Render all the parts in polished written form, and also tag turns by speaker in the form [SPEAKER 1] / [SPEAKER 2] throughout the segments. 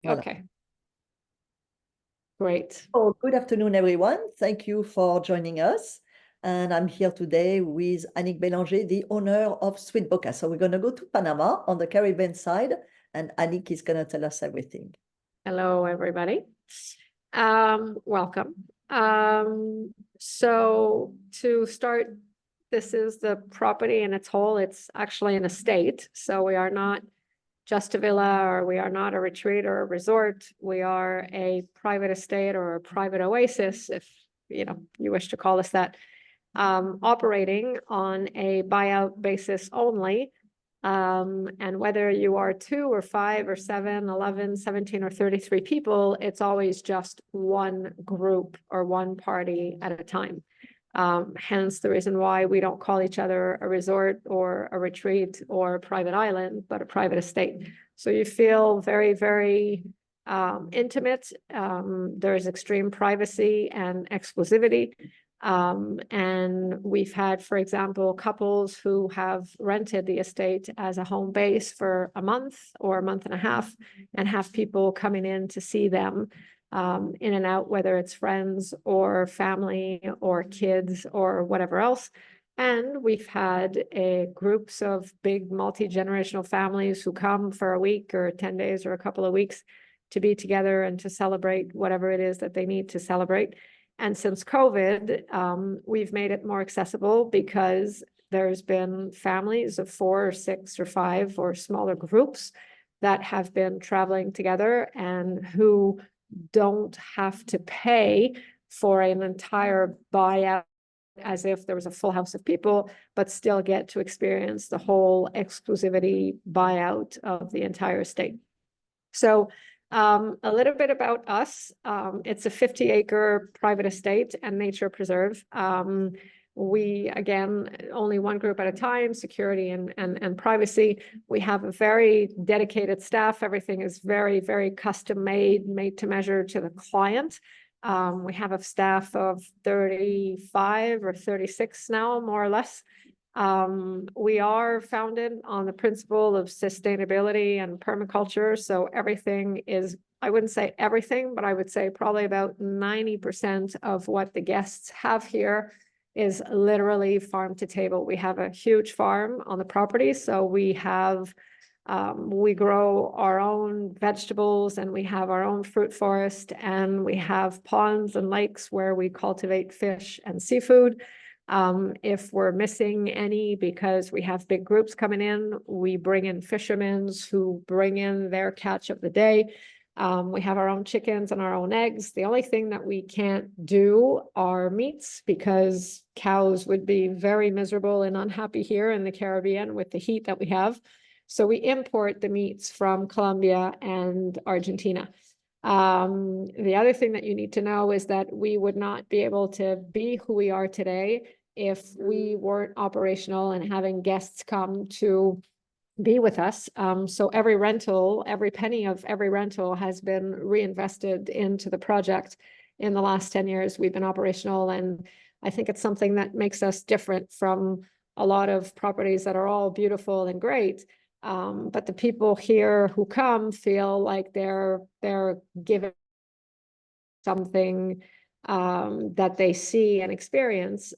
[SPEAKER 1] Voilà.
[SPEAKER 2] Okay. Great.
[SPEAKER 1] Oh, good afternoon, everyone. Thank you for joining us. And I'm here today with Annick Bélanger, the owner of Sweet Bocas. So we're going to go to Panama on the Caribbean side, and Annick is going to tell us everything.
[SPEAKER 2] Hello, everybody. Welcome. So to start, this is the property in its whole. It's actually an estate. So we are not just a villa, or we are not a retreat or a resort. We are a private estate or a private oasis, if you wish to call us that, operating on a buyout basis only. And whether you are 2 or 5 or 7, 11, 17, or 33 people, it's always just one group or one party at a time. Hence the reason why we don't call each other a resort or a retreat or a private island, but a private estate. So you feel very, very intimate. There is extreme privacy and exclusivity. And we've had, for example, couples who have rented the estate as a home base for a month or a month and a half, and have people coming in to see them in and out, whether it's friends or family or kids or whatever else. And we've had groups of big multi-generational families who come for a week or 10 days or a couple of weeks to be together and to celebrate whatever it is that they need to celebrate. And since COVID, we've made it more accessible, because there's been families of 4 or 6 or 5 or smaller groups that have been traveling together and who don't have to pay for an entire buyout as if there was a full house of people, but still get to experience the whole exclusivity buyout of the entire estate. So a little bit about us. It's a 50-acre private estate and nature preserve. We, again, only one group at a time, security and privacy. We have a very dedicated staff. Everything is very, very custom made to measure to the client. We have a staff of 35 or 36 now, more or less. We are founded on the principle of sustainability and permaculture. So everything is, I wouldn't say everything, but I would say probably about 90% of what the guests have here is literally farm to table. We have a huge farm on the property. So we have, we grow our own vegetables, and we have our own fruit forest, and we have ponds and lakes where we cultivate fish and seafood. If we're missing any because we have big groups coming in, we bring in fishermen who bring in their catch of the day. We have our own chickens and our own eggs. The only thing that we can't do are meats, because cows would be very miserable and unhappy here in the Caribbean with the heat that we have. So we import the meats from Colombia and Argentina. The other thing that you need to know is that we would not be able to be who we are today if we weren't operational and having guests come to be with us. So every rental, every penny of every rental has been reinvested into the project. In the last 10 years, we've been operational, and I think it's something that makes us different from a lot of properties that are all beautiful and great. But the people here who come feel like they're given something that they see and experience,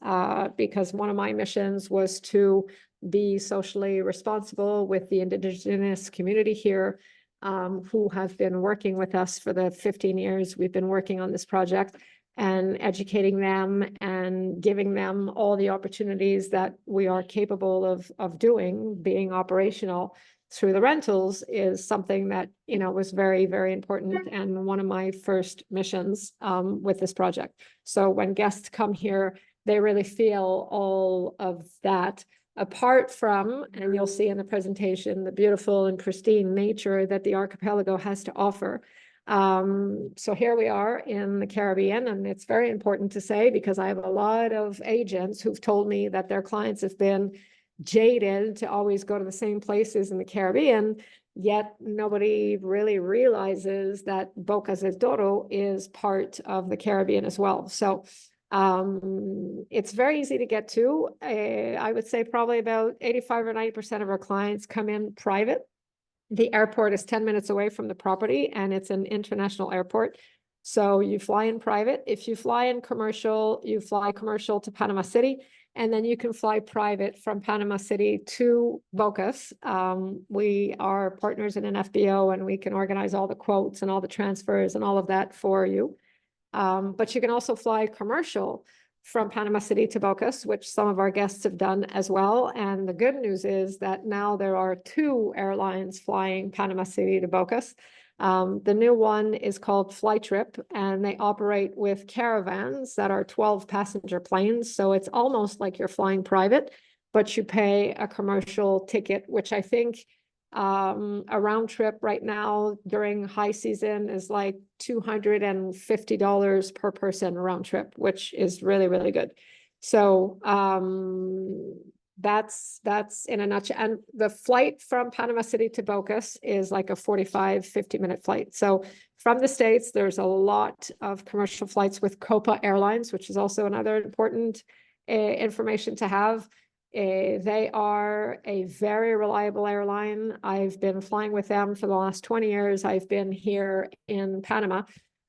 [SPEAKER 2] because one of my missions was to be socially responsible with the Indigenous community here, who have been working with us for the 15 years we've been working on this project, and educating them and giving them all the opportunities that we are capable of doing. Being operational through the rentals is something that, was very, very important, and one of my first missions with this project. So when guests come here, they really feel all of that, apart from, and you'll see in the presentation, the beautiful and pristine nature that the archipelago has to offer. So here we are in the Caribbean, and it's very important to say, because I have a lot of agents who've told me that their clients have been jaded to always go to the same places in the Caribbean, yet nobody really realizes that Bocas del Toro is part of the Caribbean as well. So it's very easy to get to. I would say probably about 85 or 90% of our clients come in private. The airport is 10 minutes away from the property, and it's an international airport. So you fly in private. If you fly in commercial, you fly commercial to Panama City, and then you can fly private from Panama City to Bocas. We are partners in an FBO, and we can organize all the quotes and all the transfers and all of that for you. But you can also fly commercial from Panama City to Bocas, which some of our guests have done as well. And the good news is that now there are 2 airlines flying Panama City to Bocas. The new one is called Flytrip, and they operate with caravans that are 12-passenger planes. So it's almost like you're flying private, but you pay a commercial ticket, which I think a round trip right now during high season is like $250 per person round trip, which is really, really good. So that's in a nutshell. And the flight from Panama City to Bocas is like a 50-minute flight. So from the States, there's a lot of commercial flights with Copa Airlines, which is also another important information to have. They are a very reliable airline. I've been flying with them for the last 20 years. I've been here in Panama,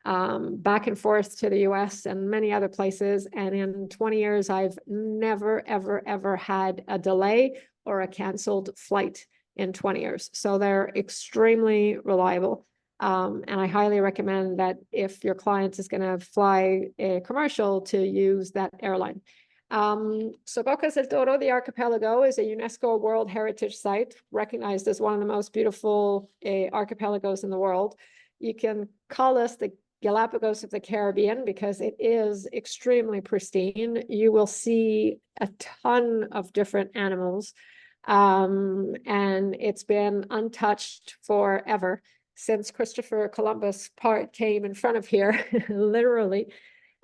[SPEAKER 2] back and forth to the US and many other places. And in 20 years, I've never, ever, ever had a delay or a canceled flight in 20 years. So they're extremely reliable. And I highly recommend that if your client is going to fly a commercial, to use that airline. So Bocas del Toro, the archipelago, is a UNESCO World Heritage Site, recognized as one of the most beautiful archipelagos in the world. You can call us the Galapagos of the Caribbean because it is extremely pristine. You will see a ton of different animals, and it's been untouched forever since Christopher Columbus came in front of here, literally.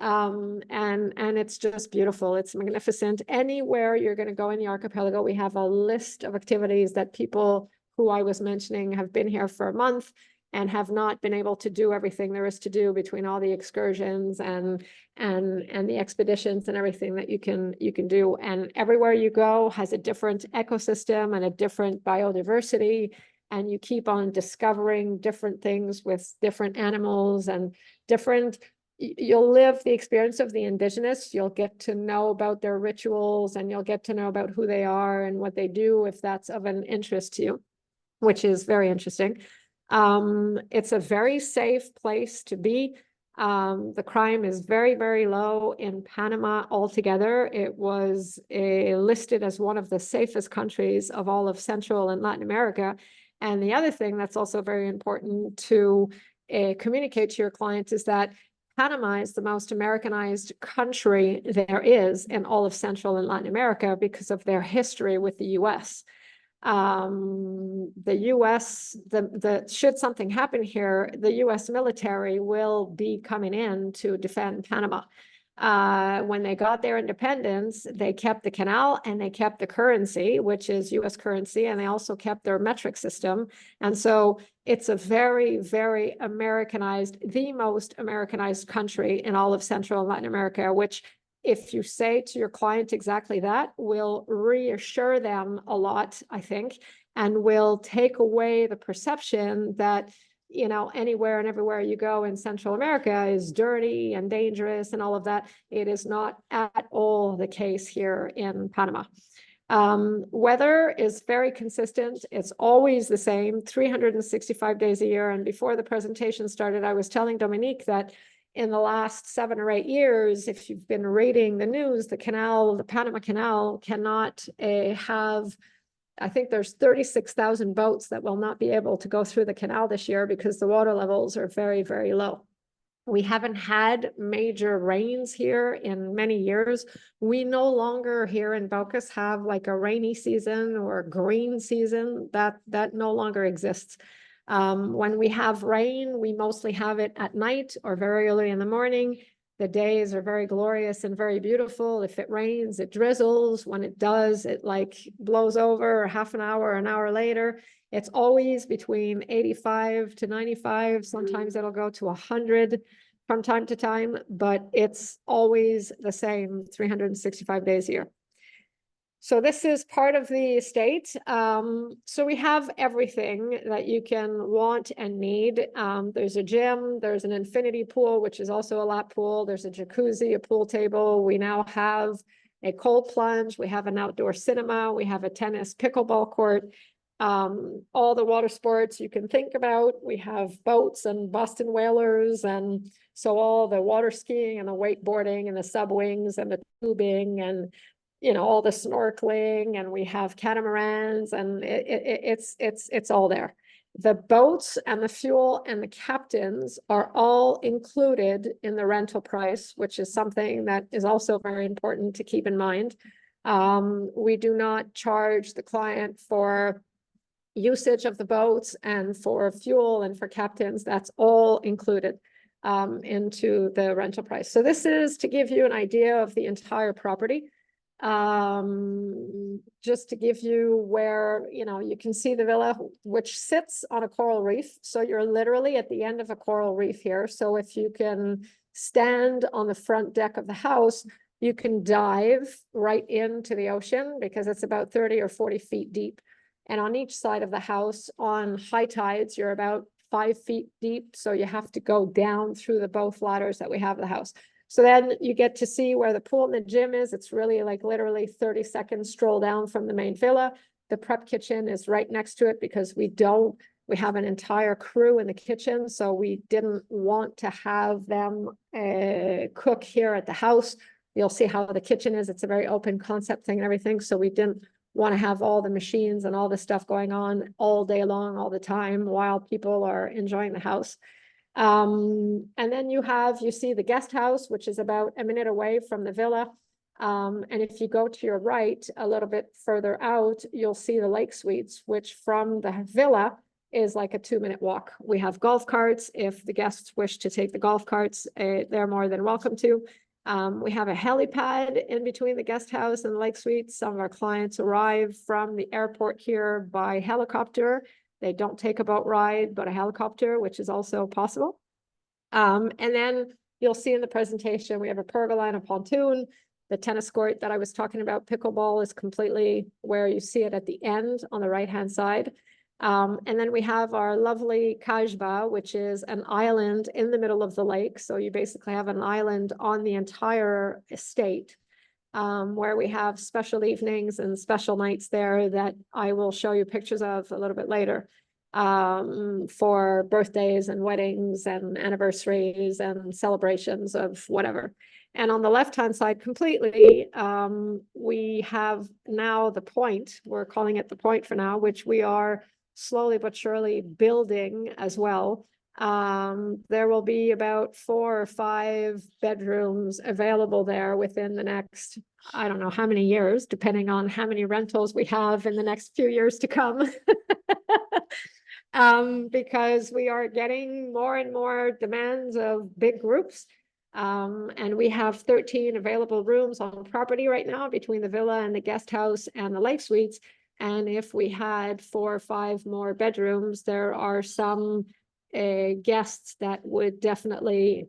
[SPEAKER 2] And it's just beautiful. It's magnificent. Anywhere you're going to go in the archipelago, we have a list of activities that people who I was mentioning have been here for a month and have not been able to do everything there is to do between all the excursions and the expeditions and everything that you can do. And everywhere you go has a different ecosystem and a different biodiversity, and you keep on discovering different things with different animals and different. You'll live the experience of the indigenous. You'll get to know about their rituals, and you'll get to know about who they are and what they do, if that's of an interest to you, which is very interesting. It's a very safe place to be. The crime is very, very low in Panama altogether. It was listed as one of the safest countries of all of Central and Latin America. And the other thing that's also very important to communicate to your clients is that Panama is the most Americanized country there is in all of Central and Latin America because of their history with the US. The US, should something happen here, the US military will be coming in to defend Panama. When they got their independence, they kept the canal and they kept the currency, which is US currency, and they also kept their metric system. And so it's a very, very Americanized, the most Americanized country in all of Central and Latin America, which, if you say to your client exactly that, will reassure them a lot, I think, and will take away the perception that, you know, anywhere and everywhere you go in Central America is dirty and dangerous and all of that. It is not at all the case here in Panama. Weather is very consistent. It's always the same, 365 days a year. And before the presentation started, I was telling Dominique that in the last 7 or 8 years, if you've been reading the news, the Panama Canal cannot have, I think there's 36,000 boats that will not be able to go through the canal this year because the water levels are very, very low. We haven't had major rains here in many years. We no longer here in Bocas have like a rainy season or a green season. That no longer exists. When we have rain, we mostly have it at night or very early in the morning. The days are very glorious and very beautiful. If it rains, it drizzles. When it does, it like blows over half an hour later. It's always between 85 to 95. Sometimes it'll go to 100 from time to time, but it's always the same 365 days a year. So this is part of the estate. So we have everything that you can want and need. There's a gym, there's an infinity pool, which is also a lap pool. There's a jacuzzi, a pool table. We now have a cold plunge. We have an outdoor cinema. We have a tennis pickleball court. All the water sports you can think about. We have boats and Boston whalers, and so all the water skiing and the wakeboarding and the sub wings and the tubing and all the snorkeling, and we have catamarans, and it's all there. The boats and the fuel and the captains are all included in the rental price, which is something that is also very important to keep in mind. We do not charge the client for usage of the boats and for fuel and for captains. That's all included into the rental price. So this is to give you an idea of the entire property. Just to give you where, you can see the villa, which sits on a coral reef. So you're literally at the end of a coral reef here. So if you can stand on the front deck of the house, you can dive right into the ocean because it's about 30 or 40 feet deep. And on each side of the house, on high tides, you're about 5 feet deep. So you have to go down through the both ladders that we have of the house. So then you get to see where the pool and the gym is. It's really like literally 30 seconds stroll down from the main villa. The prep kitchen is right next to it because we have an entire crew in the kitchen. So we didn't want to have them cook here at the house. You'll see how the kitchen is. It's a very open concept thing and everything. So we didn't want to have all the machines and all the stuff going on all day long, all the time while people are enjoying the house. And then you see the guest house, which is about a minute away from the villa. And if you go to your right, a little bit further out, you'll see the lake suites, which from the villa is like a 2-minute walk. We have golf carts. If the guests wish to take the golf carts, they're more than welcome to. We have a helipad in between the guest house and the lake suites. Some of our clients arrive from the airport here by helicopter. They don't take a boat ride, but a helicopter, which is also possible. And then you'll see in the presentation, we have a pergola and a pontoon. The tennis court that I was talking about, pickleball, is completely where you see it at the end on the right-hand side. And then we have our lovely Kajba, which is an island in the middle of the lake. So you basically have an island on the entire estate. Where we have special evenings and special nights there that I will show you pictures of a little bit later, for birthdays and weddings and anniversaries and celebrations of whatever. And on the left-hand side completely, we have now the Point. We're calling it the Point for now, which we are slowly but surely building as well. There will be about 4 or 5 bedrooms available there within the next, I don't know how many years, depending on how many rentals we have in the next few years to come. Because we are getting more and more demands of big groups. And we have 13 available rooms on property right now between the villa and the guest house and the lake suites. And if we had 4 or 5 more bedrooms, there are some guests that would definitely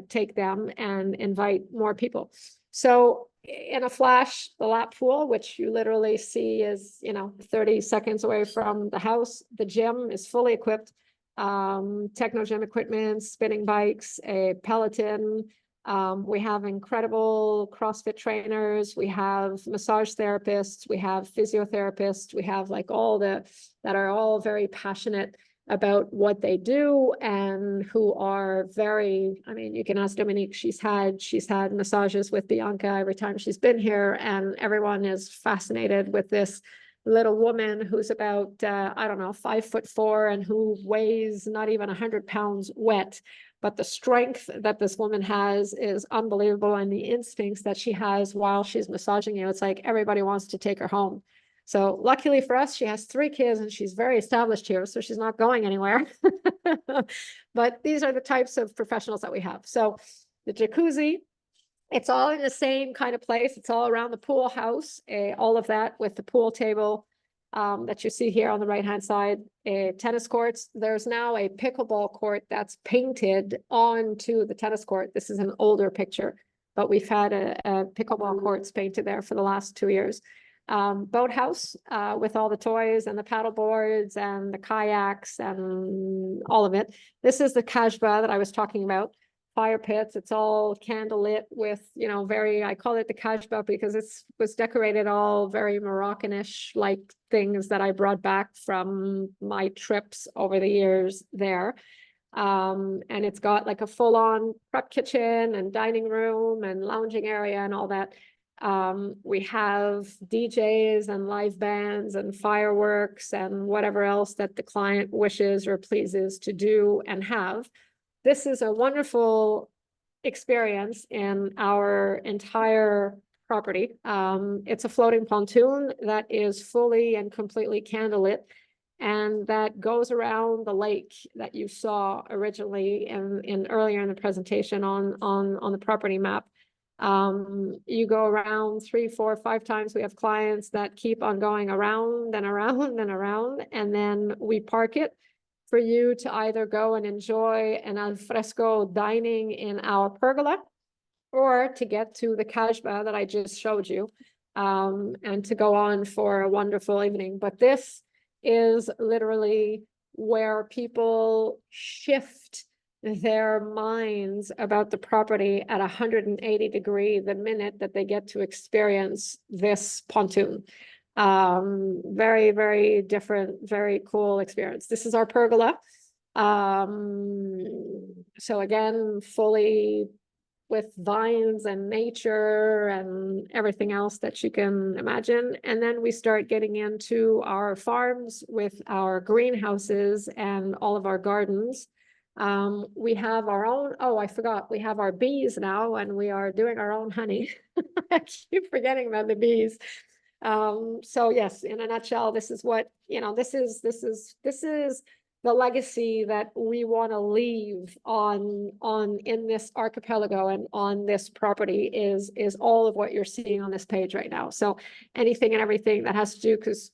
[SPEAKER 2] take them and invite more people. So in a flash, the lap pool, which you literally see is 30 seconds away from the house. The gym is fully equipped, techno gym equipment, spinning bikes, a Peloton. We have incredible CrossFit trainers. We have massage therapists. We have physiotherapists. We have like that are all very passionate about what they do and who are very, you can ask Dominique, she's had massages with Bianca every time she's been here, and everyone is fascinated with this little woman who's about, 5'4" and who weighs not even 100 pounds wet. But the strength that this woman has is unbelievable. And the instincts that she has while she's massaging you, it's like everybody wants to take her home. So luckily for us, she has 3 kids and she's very established here, so she's not going anywhere. But these are the types of professionals that we have. So the jacuzzi, it's all in the same kind of place. It's all around the pool house, all of that with the pool table that you see here on the right-hand side, tennis courts. There's now a pickleball court that's painted onto the tennis court. This is an older picture, but we've had a pickleball courts painted there for the last 2 years. boathouse with all the toys and the paddle boards and the kayaks and all of it. This is the Kasbah that I was talking about. Fire pits. It's all candlelit with, you know, I call it the Kasbah because it was decorated all very Moroccanish like things that I brought back from my trips over the years there. And it's got like a full-on prep kitchen and dining room and lounging area and all that. We have DJs and live bands and fireworks and whatever else that the client wishes or pleases to do and have. This is a wonderful experience in our entire property. It's a floating pontoon that is fully and completely candlelit, and that goes around the lake that you saw originally in earlier in the presentation on the property map. You go around 3, 4, 5 times. We have clients that keep on going around and around and around, and then we park it for you to either go and enjoy an al fresco dining in our pergola, or to get to the Kasbah that I just showed you, and to go on for a wonderful evening. But this is literally where people shift their minds about the property at 180 degrees the minute that they get to experience this pontoon. Very, very different, very cool experience. This is our pergola. So again, fully with vines and nature and everything else that you can imagine. And then we start getting into our farms with our greenhouses and all of our gardens. We have our own, oh, I forgot, we have our bees now, and we are doing our own honey. I keep forgetting about the bees. So yes, in a nutshell, this is what, you know, this is the legacy that we want to leave on in this archipelago and on this property is all of what you're seeing on this page right now. So anything and everything that has to do, because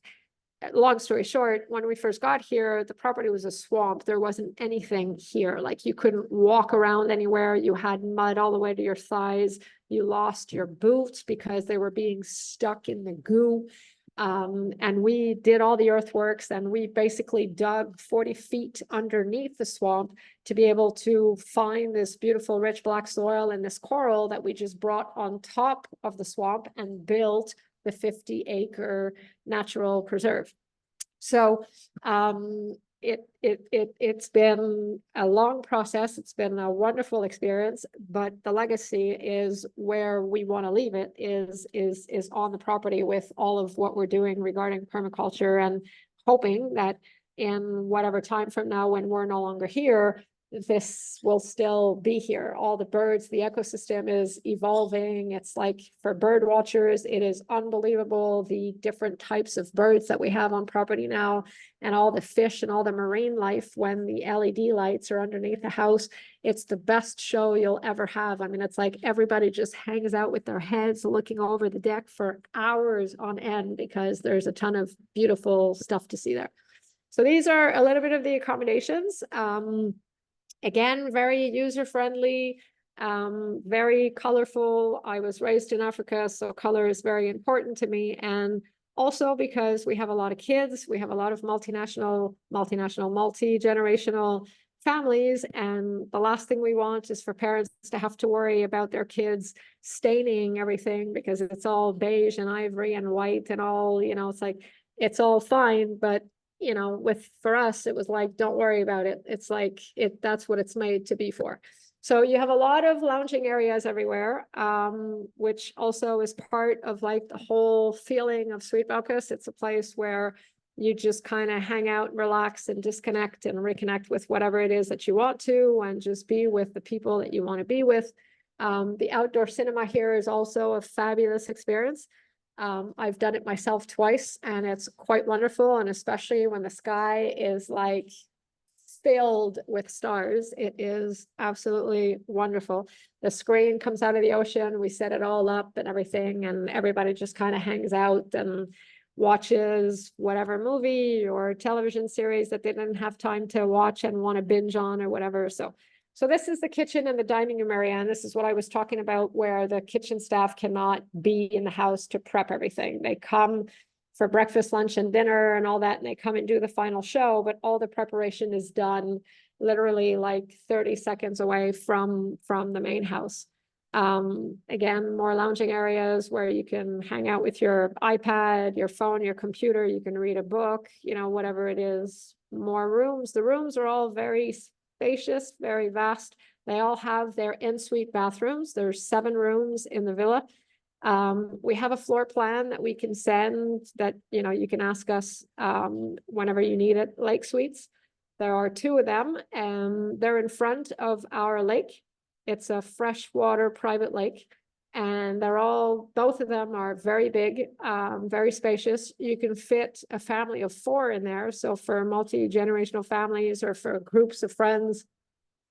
[SPEAKER 2] long story short, when we first got here, the property was a swamp. There wasn't anything here. Like, you couldn't walk around anywhere. You had mud all the way to your thighs. You lost your boots because they were being stuck in the goo. And we did all the earthworks, and we basically dug 40 feet underneath the swamp to be able to find this beautiful rich black soil and this coral that we just brought on top of the swamp and built the 50-acre natural preserve. So it's been a long process. It's been a wonderful experience, but the legacy is where we want to leave it is on the property with all of what we're doing regarding permaculture, and hoping that in whatever time from now, when we're no longer here, this will still be here. All the birds, the ecosystem is evolving. It's like, for bird watchers, it is unbelievable the different types of birds that we have on property now, and all the fish and all the marine life when the LED lights are underneath the house. It's the best show you'll ever have. I mean, it's like everybody just hangs out with their heads looking over the deck for hours on end because there's a ton of beautiful stuff to see there. So these are a little bit of the accommodations. Again, very user-friendly, very colorful. I was raised in Africa, so color is very important to me. And also because we have a lot of kids, we have a lot of multi-generational families. And the last thing we want is for parents to have to worry about their kids staining everything because it's all beige and ivory and white and all, you know, it's like, it's all fine, but you know, for us, it was like, don't worry about it. It's like, that's what it's made to be for. So you have a lot of lounging areas everywhere, which also is part of like the whole feeling of Sweet Bocas. It's a place where you just kind of hang out and relax and disconnect and reconnect with whatever it is that you want to, and just be with the people that you want to be with. The outdoor cinema here is also a fabulous experience. I've done it myself twice, and it's quite wonderful. And especially when the sky is like filled with stars, it is absolutely wonderful. The screen comes out of the ocean. We set it all up and everything, and everybody just kind of hangs out and watches whatever movie or television series that they didn't have time to watch and want to binge on or whatever. So So this is the kitchen and the dining room area, and this is what I was talking about, where the kitchen staff cannot be in the house to prep everything. They come for breakfast, lunch, and dinner and all that, and they come and do the final show, but all the preparation is done literally like 30 seconds away from the main house. Again, more lounging areas where you can hang out with your iPad, your phone, your computer, you can read a book, you know, whatever it is. More rooms. The rooms are all very spacious, very vast. They all have their en-suite bathrooms. There's 7 rooms in the villa. We have a floor plan that we can send that, you know, you can ask us whenever you need it, lake suites. There are 2 of them, and they're in front of our lake. It's a freshwater private lake, and both of them are very big, very spacious. You can fit a family of 4 in there. So for multi-generational families or for groups of friends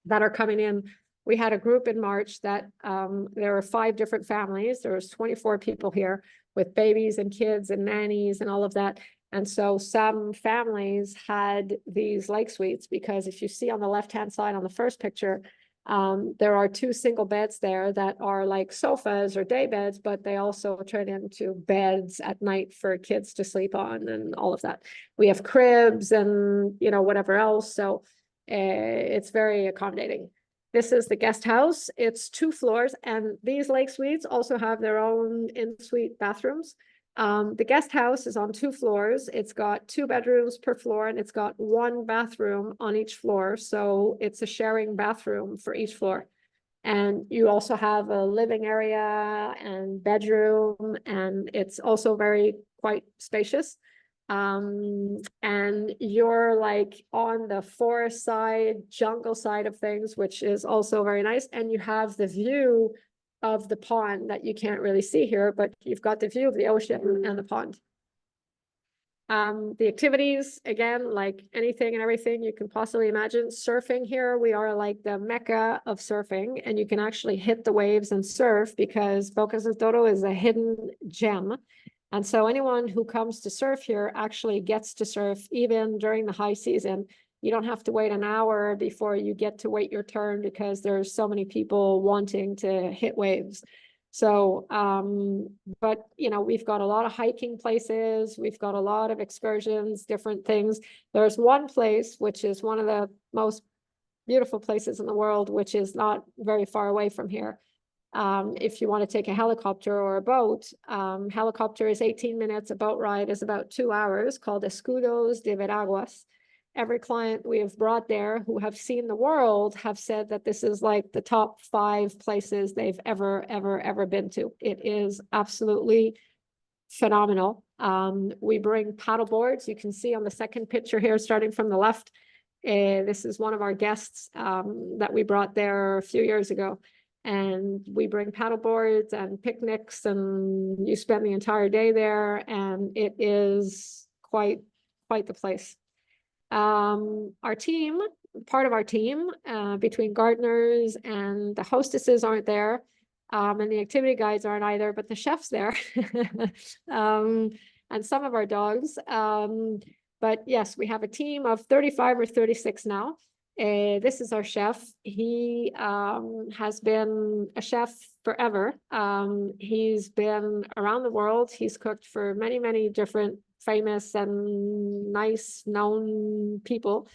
[SPEAKER 2] that are coming in, we had a group in March that there were 5 different families. There was 24 people here with babies and kids and nannies and all of that. And so some families had these lake suites, because if you see on the left-hand side on the first picture, there are 2 single beds there that are like sofas or day beds, but they also turn into beds at night for kids to sleep on and all of that. We have cribs and, you know, whatever else. So it's very accommodating. This is the guest house. It's 2 floors, and these lake suites also have their own in-suite bathrooms. The guest house is on 2 floors. It's got 2 bedrooms per floor, and it's got 1 bathroom on each floor. So it's a sharing bathroom for each floor. And you also have a living area and bedroom, and it's also quite spacious. And you're like on the forest side, jungle side of things, which is also very nice. And you have the view of the pond that you can't really see here, but you've got the view of the ocean and the pond. The activities, again, like anything and everything you can possibly imagine. Surfing here, we are like the mecca of surfing, and you can actually hit the waves and surf, because Bocas del Toro is a hidden gem. And so anyone who comes to surf here actually gets to surf even during the high season. You don't have to wait an hour before you get to wait your turn, because there's so many people wanting to hit waves. So, but, you know, we've got a lot of hiking places. We've got a lot of excursions, different things. There's one place, which is one of the most beautiful places in the world, which is not very far away from here. If you want to take a helicopter or a boat, helicopter is 18 minutes, a boat ride is about 2 hours, called Escudos de Veraguas. Every client we have brought there who have seen the world have said that this is like the top 5 places they've ever been to. It is absolutely phenomenal. We bring paddle boards. You can see on the second picture here, starting from the left, this is one of our guests that we brought there a few years ago. And we bring paddle boards and picnics, and you spend the entire day there, and it is quite the place. Our team, part of our team, between gardeners and the hostesses aren't there, and the activity guides aren't either, but the chef's there, and some of our dogs. But yes, we have a team of 35 or 36 now. This is our chef. He has been a chef forever. He's been around the world. He's cooked for many different famous and nice known people.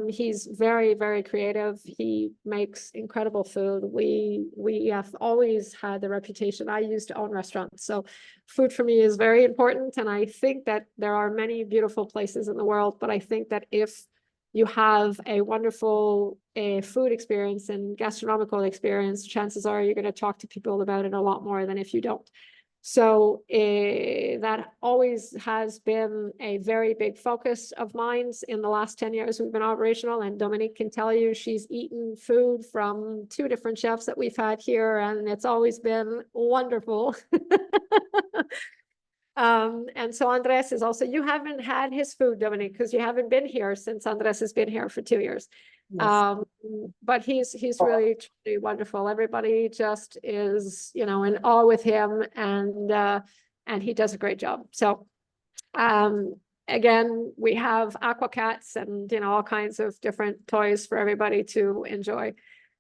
[SPEAKER 2] He's very creative. He makes incredible food. We have always had the reputation. I used to own restaurants, so food for me is very important. And I think that there are many beautiful places in the world, but I think that if you have a wonderful food experience and gastronomical experience, chances are you're going to talk to people about it a lot more than if you don't. So that always has been a very big focus of mine in the last 10 years we've been operational. And Dominique can tell you she's eaten food from 2 different chefs that we've had here, and it's always been wonderful. And so Andres is also, you haven't had his food, Dominique, because you haven't been here since Andres has been here for 2 years. Yes. But he's really truly wonderful. Everybody just is, you know, in awe with him, and he does a great job. So again, we have aqua cats and, all kinds of different toys for everybody to enjoy.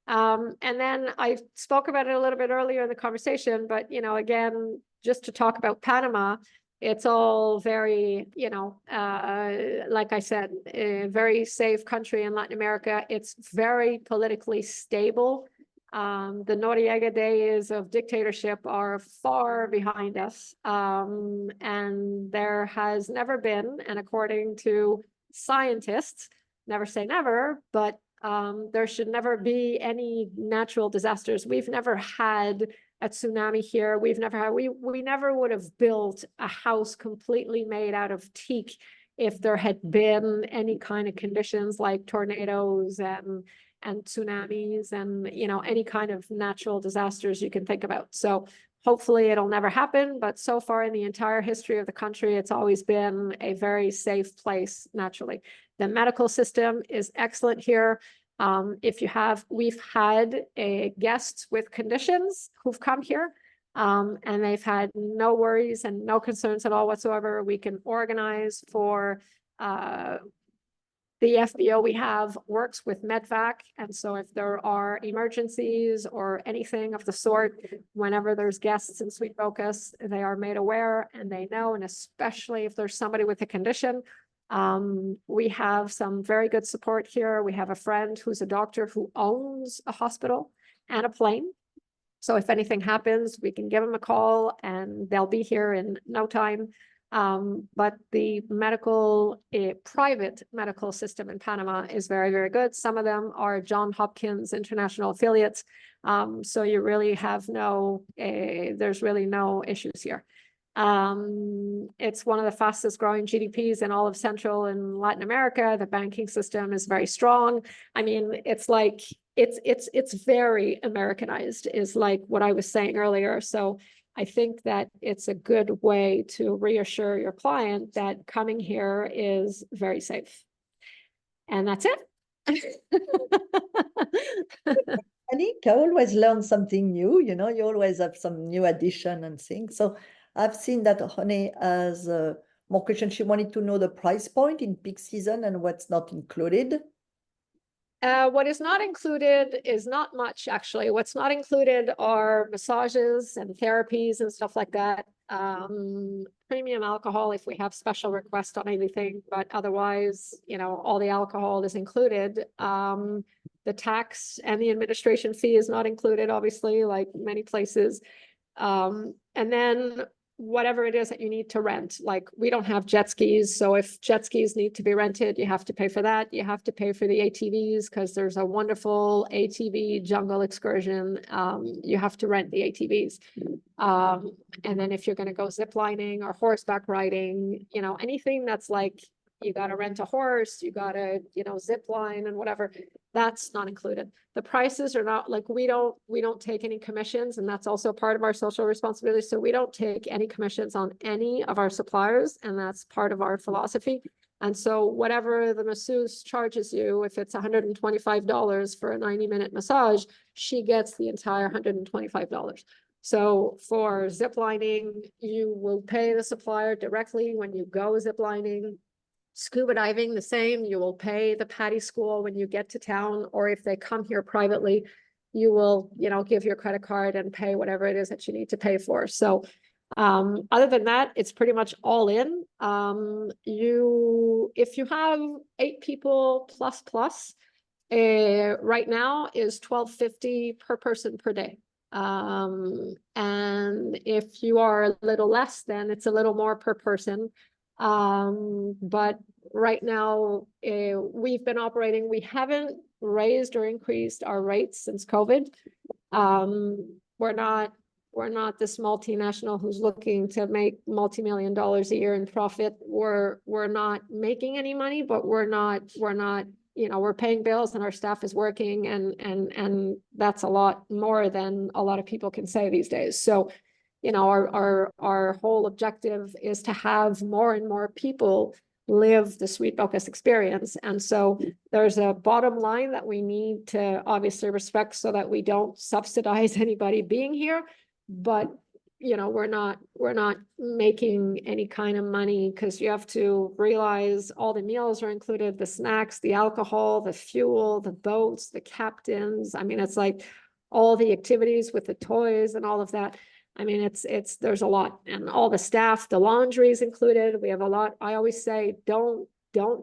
[SPEAKER 2] And then I spoke about it a little bit earlier in the conversation, but, again, just to talk about Panama, it's all very, like I said, a very safe country in Latin America. It's very politically stable. The Noriega days of dictatorship are far behind us. And there has never been, and according to scientists, never say never, but there should never be any natural disasters. We've never had a tsunami here. We never would have built a house completely made out of teak if there had been any kind of conditions like tornadoes and tsunamis and, any kind of natural disasters you can think about. So hopefully it'll never happen, but so far in the entire history of the country, it's always been a very safe place naturally. The medical system is excellent here. We've had guests with conditions who've come here, and they've had no worries and no concerns at all whatsoever. We can organize for the FBO we have works with MedVac. And so if there are emergencies or anything of the sort, whenever there's guests in Sweet Bocas, they are made aware and they know, and especially if there's somebody with a condition. We have some very good support here. We have a friend who's a doctor who owns a hospital and a plane. So if anything happens, we can give them a call and they'll be here in no time. But the private medical system in Panama is very, very good. Some of them are Johns Hopkins international affiliates. So you really have there's really no issues here. It's one of the fastest growing GDPs in all of Central and Latin America. The banking system is very strong. I mean, it's like, it's very Americanized, is like what I was saying earlier. So I think that it's a good way to reassure your client that coming here is very safe. And that's it.
[SPEAKER 1] Anik, I always learn something new, you always have some new addition and things. So I've seen that Honey has more questions. She wanted to know the price point in peak season and what's not included.
[SPEAKER 2] What is not included is not much, actually. What's not included are massages and therapies and stuff like that. Premium alcohol if we have special requests on anything, but otherwise, all the alcohol is included. The tax and the administration fee is not included, obviously, like many places. And then whatever it is that you need to rent, like we don't have jet skis. So if jet skis need to be rented, you have to pay for that. You have to pay for the ATVs because there's a wonderful ATV jungle excursion. You have to rent the ATVs. And then if you're going to go zip lining or horseback riding, anything that's like, you got to rent a horse, you got to, zip line and whatever, that's not included. The prices are not like, we don't take any commissions, and that's also part of our social responsibility. So we don't take any commissions on any of our suppliers, and that's part of our philosophy. And so whatever the masseuse charges you, if it's $125 for a 90-minute massage, she gets the entire $125. So for ziplining, you will pay the supplier directly when you go ziplining. Scuba diving, the same. You will pay the PADI school when you get to town, or if they come here privately, you will, give your credit card and pay whatever it is that you need to pay for. So other than that, it's pretty much all in. If you have 8 people plus, right now is $12.50 per person per day. And if you are a little less, then it's a little more per person. But right now, we've been operating, we haven't raised or increased our rates since COVID. We're not this multinational who's looking to make multi-million dollars a year in profit. We're not making any money, but we're not, we're paying bills and our staff is working, and that's a lot more than a lot of people can say these days. So our whole objective is to have more and more people live the Sweet Bocas experience. And so there's a bottom line that we need to obviously respect so that we don't subsidize anybody being here. But you know, we're not making any kind of money, because you have to realize all the meals are included, the snacks, the alcohol, the fuel, the boats, the captains. I mean, it's like all the activities with the toys and all of that. I mean, there's a lot, and all the staff, the laundry is included. We have a lot. I always say, don't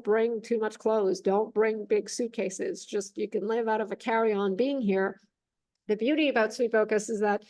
[SPEAKER 2] bring too much clothes. Don't bring big suitcases. Just, you can live out of a carry-on being here. The beauty about Sweet Bocas is that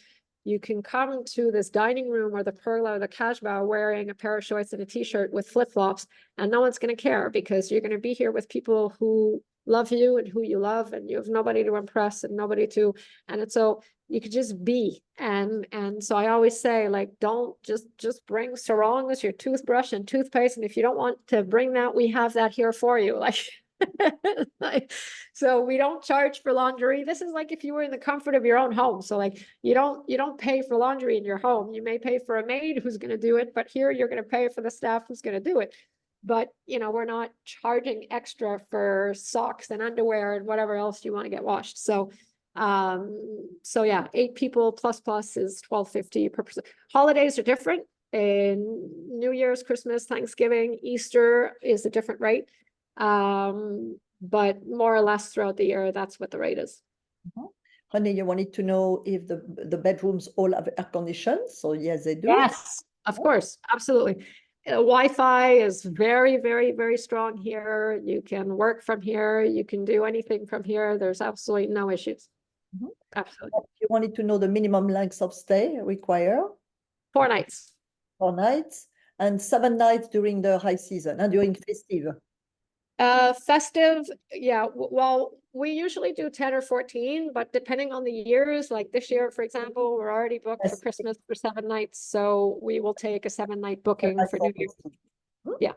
[SPEAKER 2] you can come to this dining room or the perla or the kasbah wearing a pair of shorts and a t-shirt with flip-flops, and no one's going to care, because you're going to be here with people who love you and who you love, and you have nobody to impress and nobody to, and it's so you could just be. And so I always say, like, don't just bring sarong as your toothbrush and toothpaste, and if you don't want to bring that, we have that here for you. Like, so we don't charge for laundry. This is like if you were in the comfort of your own home. So like, you don't pay for laundry in your home. You may pay for a maid who's going to do it, but here you're going to pay for the staff who's going to do it. But, you know, we're not charging extra for socks and underwear and whatever else you want to get washed. So yeah, 8 people plus is $12.50 per person. Holidays are different. In New Year's, Christmas, Thanksgiving, Easter is a different rate. But more or less throughout the year, that's what the rate is.
[SPEAKER 1] Honey, you wanted to know if the bedrooms all have air conditioning? So yes, they do.
[SPEAKER 2] Yes, of course, absolutely. Wi-Fi is very, very, very strong here. You can work from here. You can do anything from here. There's absolutely no issues. Absolutely.
[SPEAKER 1] You wanted to know the minimum length of stay required?
[SPEAKER 2] 4 nights.
[SPEAKER 1] 4 nights and 7 nights during the high season and during festive.
[SPEAKER 2] Festive, yeah. Well, we usually do 10 or 14, but depending on the years, like this year, for example, we're already booked for Christmas for 7 nights, so we will take a 7-night booking for New Year. Yeah.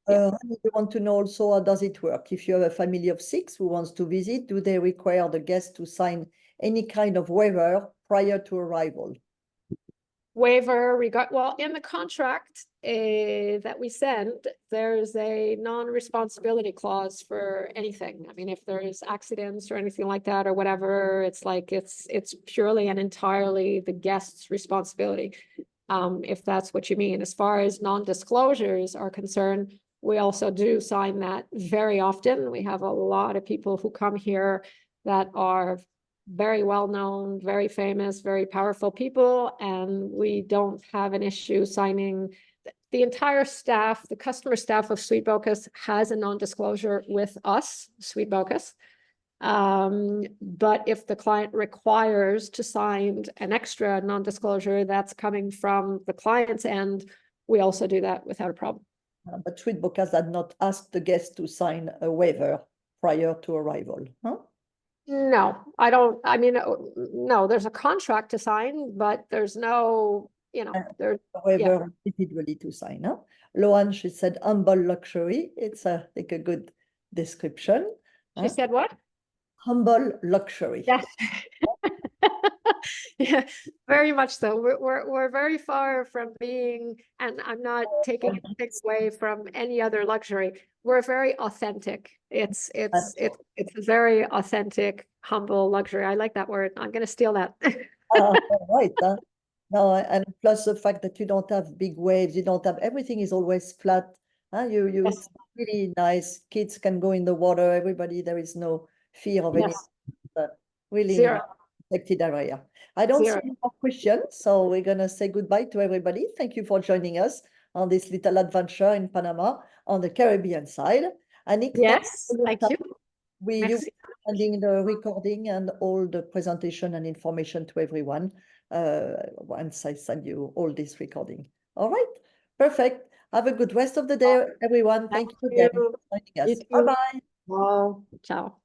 [SPEAKER 1] You want to know also, how does it work? If you have a family of 6 who wants to visit, do they require the guest to sign any kind of waiver prior to arrival?
[SPEAKER 2] Waiver, well, in the contract that we send, there's a non-responsibility clause for anything. I mean, if there's accidents or anything like that or whatever, it's like it's purely and entirely the guest's responsibility, if that's what you mean. As far as non-disclosures are concerned, we also do sign that very often. We have a lot of people who come here that are very well-known, very famous, very powerful people, and we don't have an issue signing. The entire staff, the customer staff of Sweet Bocas has a non-disclosure with us, Sweet Bocas. But if the client requires to sign an extra non-disclosure that's coming from the client's end, we also do that without a problem.
[SPEAKER 1] But Sweet Bocas had not asked the guest to sign a waiver prior to arrival, huh?
[SPEAKER 2] No, I don't. I mean, no, there's a contract to sign, but there's no, you know, there's
[SPEAKER 1] waiver individually to sign. Huh? Loan, she said humble luxury. It's like a good description.
[SPEAKER 2] She said what?
[SPEAKER 1] Humble luxury.
[SPEAKER 2] Yes. Yeah, very much so. We're very far from being, and I'm not taking things away from any other luxury. We're very authentic. It's a very authentic, humble luxury. I like that word. I'm going to steal that.
[SPEAKER 1] Right. No, and plus the fact that you don't have big waves, you don't have, everything is always flat. Yes. It's really nice. Kids can go in the water. Everybody, there is no fear of any really
[SPEAKER 2] Zero.
[SPEAKER 1] Protected area. I don't see any more questions, so we're gonna say goodbye to everybody. Thank you for joining us on this little adventure in Panama on the Caribbean side. Anik,
[SPEAKER 2] yes, thank you.
[SPEAKER 1] We will be sending the recording and all the presentation and information to everyone once I send you all this recording. All right, perfect. Have a good rest of the day, everyone. Thank you again for joining us. Bye-bye.
[SPEAKER 2] Wow. Ciao.